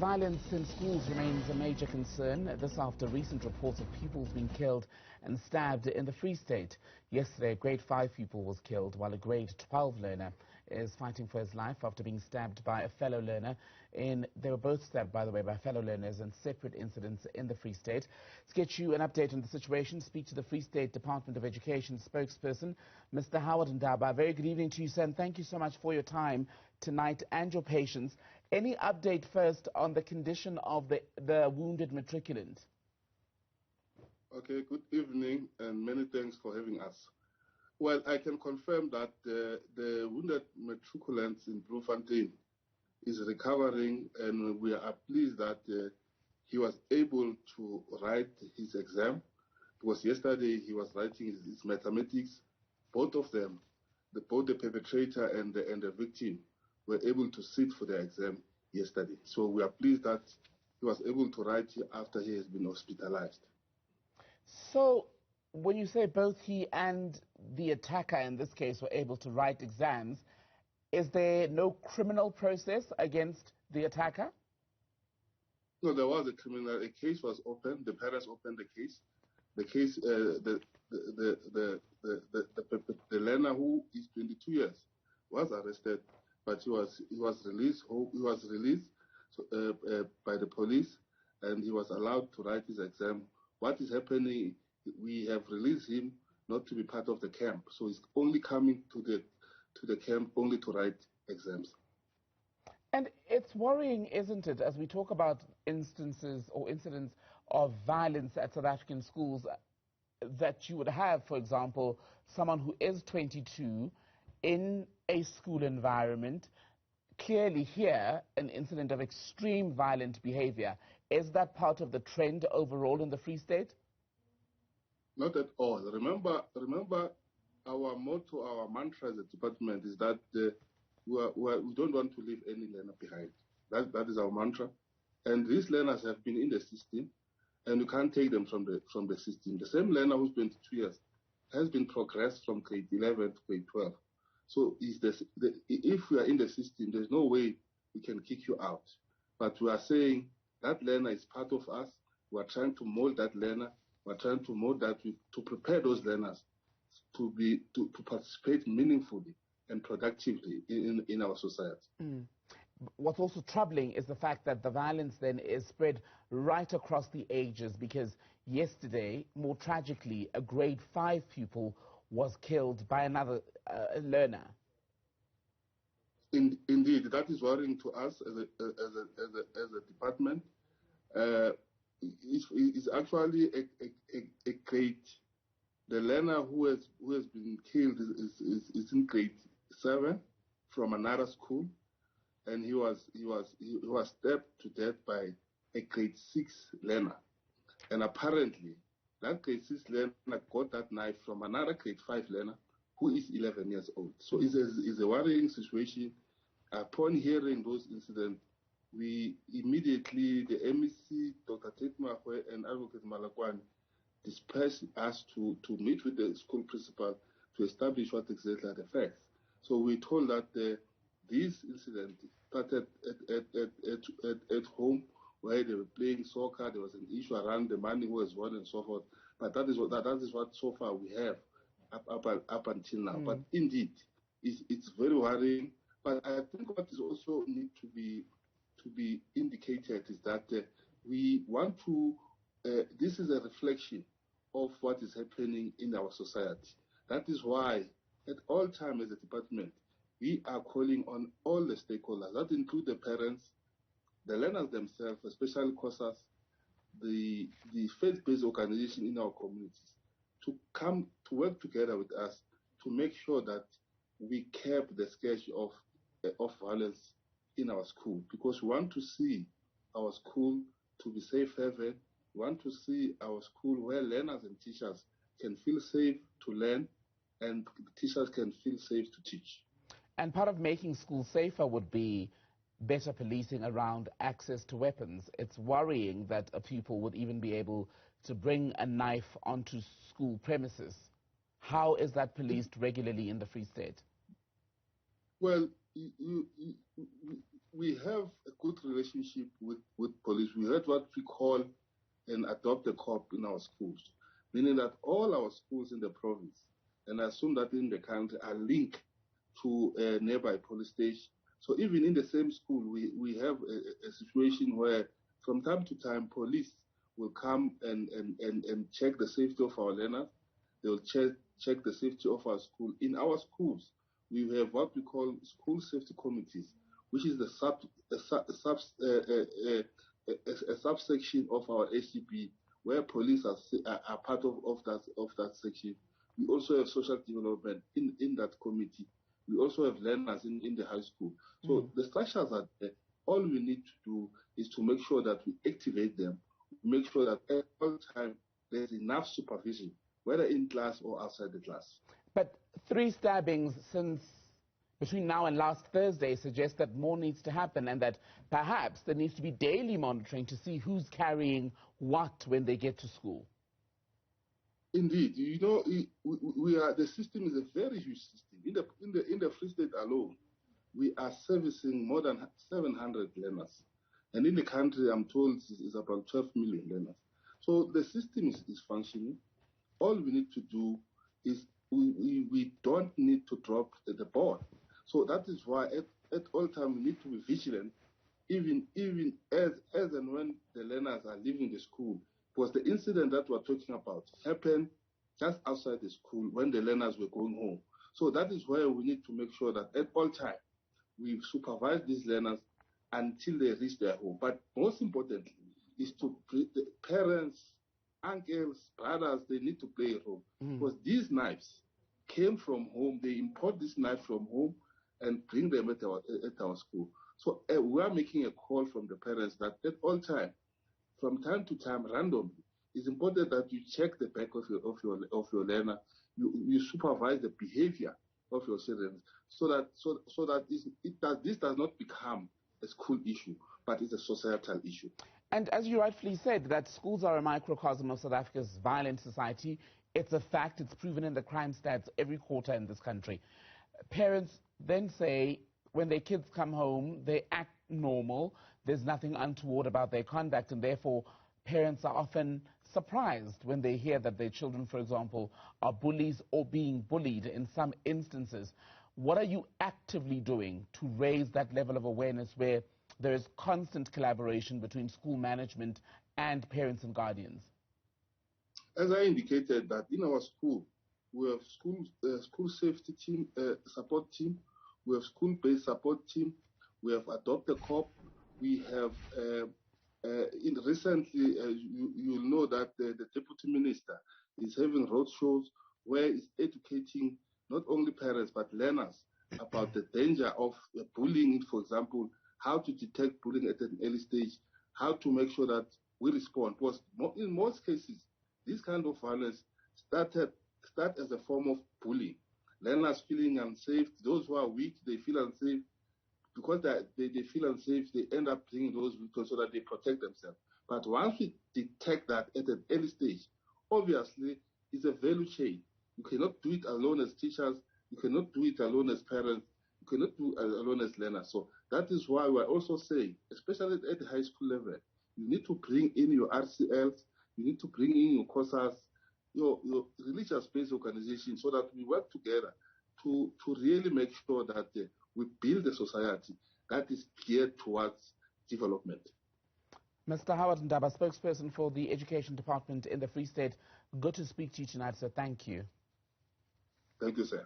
Violence in schools remains a major concern. This after recent reports of pupils being killed and stabbed in the Free State. Yesterday, a grade 5 pupil was killed, while a grade 12 learner is fighting for his life after being stabbed by a fellow learner. They were both stabbed, by the way, by fellow learners in separate incidents in the Free State. To get you an update on the situation, speak to the Free State Department of Education spokesperson, Mr. Howard Ndaba. Very good evening to you, sir, and thank you so much for your time tonight and your patience. Any update first on the condition of the wounded matriculant? Okay, good evening and many thanks for having us. Well, I can confirm that the wounded matriculant in Bloemfontein is recovering, and we are pleased that he was able to write his exam. Because yesterday he was writing his mathematics. Both of them, both the perpetrator and the victim, were able to sit for their exam yesterday. So we are pleased that he was able to write after he has been hospitalized. So when you say both he and the attacker in this case were able to write exams, is there no criminal process against the attacker? No, there was a case was opened. The parents opened the case. The case, the learner, who is 22 years, was arrested, but he was released. He was released by the police, and he was allowed to write his exam. What is happening? We have released him not to be part of the camp, so he's only coming to the camp only to write exams. And it's worrying, isn't it, as we talk about instances or incidents of violence at South African schools, that you would have, for example, someone who is 22 in a school environment, clearly here an incident of extreme violent behavior. Is that part of the trend overall in the Free State? Not at all. Remember our motto, our mantra as a department is that we don't want to leave any learner behind. That is our mantra. And these learners have been in the system, and you can't take them from the system. The same learner who's 22 years has been progressed from grade 11 to grade 12. So if we are in the system, there's no way we can kick you out. But we are saying that learner is part of us. We are trying to mold that learner. We are trying to mold that to prepare those learners to participate meaningfully and productively in our society. Mm. What's also troubling is the fact that the violence then is spread right across the ages, because yesterday, more tragically, a grade 5 pupil was killed by another learner. Indeed, that is worrying to us as a department. It's actually a grade. The learner who has been killed is in grade 7 from another school, and he was stabbed to death by a grade 6 learner, and apparently that grade 6 learner got that knife from another grade 5 learner who is 11 years old. So it's a worrying situation. Upon hearing those incidents, we immediately, the MEC, Dr. Tetmahwe and Advocate Malakwan, dispatched us to meet with the school principal to establish what exactly are the facts. So we told that these incidents started at home, where they were playing soccer. There was an issue around the money who was won and so forth. But that is what so far we have up until now. But indeed, it's very worrying. But I think what is also need to be indicated is that we want to. This is a reflection of what is happening in our society. That is why, at all times as a department, we are calling on all the stakeholders. That include the parents, the learners themselves, especially COSAS, the faith-based organization in our communities, to come to work together with us to make sure that we curb the scourge of violence in our school, because we want to see our school to be safe haven. We want to see our school where learners and teachers can feel safe to learn, and teachers can feel safe to teach. And part of making schools safer would be better policing around access to weapons. It's worrying that a pupil would even be able to bring a knife onto school premises. How is that policed regularly in the Free State? Well, we have a good relationship with police. We had what we call an adopt a cop in our schools, meaning that all our schools in the province, and I assume that in the country, are linked to a nearby police station. So even in the same school, we have a situation where from time to time, police will come and check the safety of our learners. They'll check the safety of our school. In our schools, we have what we call school safety committees, which is a subsection of our ACP, where police are part of that section. We also have social development in that committee. We also have learners in the high school. So the structures are there. All we need to do is to make sure that we activate them, make sure that at all time there's enough supervision, whether in class or outside the class. But 3 stabbings since between now and last Thursday suggest that more needs to happen, and that perhaps there needs to be daily monitoring to see who's carrying what when they get to school. Indeed, you know, the system is a very huge system. In the Free State alone, we are servicing more than 700 learners, and in the country, I'm told, is about 12 million learners. So the system is functioning. All we need to do is we don't need to drop the ball. So that is why at all times we need to be vigilant, even as and when the learners are leaving the school. Because the incident that we're talking about happened just outside the school when the learners were going home. So that is why we need to make sure that at all times we supervise these learners until they reach their home. But most importantly is to the parents, uncles, brothers, they need to play a role. Because these knives came from home. They import this knife from home and bring them at our school. So we are making a call from the parents that at all times, from time to time, randomly, it's important that you check the back of your learner. You supervise the behavior of your children, so that this does not become a school issue, but it's a societal issue. And as you rightfully said, that schools are a microcosm of South Africa's violent society. It's a fact. It's proven in the crime stats every quarter in this country. Parents then say when their kids come home, they act normal. There's nothing untoward about their conduct, and therefore parents are often surprised when they hear that their children, for example, are bullies or being bullied in some instances. What are you actively doing to raise that level of awareness where there is constant collaboration between school management and parents and guardians? As I indicated, that in our school, we have school safety team, support team, we have school-based support team, we have adopt a cop, we have recently, you'll know that the deputy minister is having road shows where he's educating not only parents but learners about the danger of bullying, for example, how to detect bullying at an early stage, how to make sure that we respond. Because in most cases, this kind of violence start as a form of bullying. Learners feeling unsafe, those who are weak, they feel unsafe. Because they feel unsafe, they end up bringing those victims so that they protect themselves. But once we detect that at an early stage, obviously, it's a value chain. You cannot do it alone as teachers. You cannot do it alone as parents. You cannot do it alone as learners. So that is why we're also saying, especially at the high school level, you need to bring in your RCLs, you need to bring in your COSAs, your religious-based organizations, so that we work together to really make sure that we build a society that is geared towards development. Mr. Howard Ndaba, spokesperson for the Education Department in the Free State, good to speak to you tonight, sir. Thank you. Thank you, sir.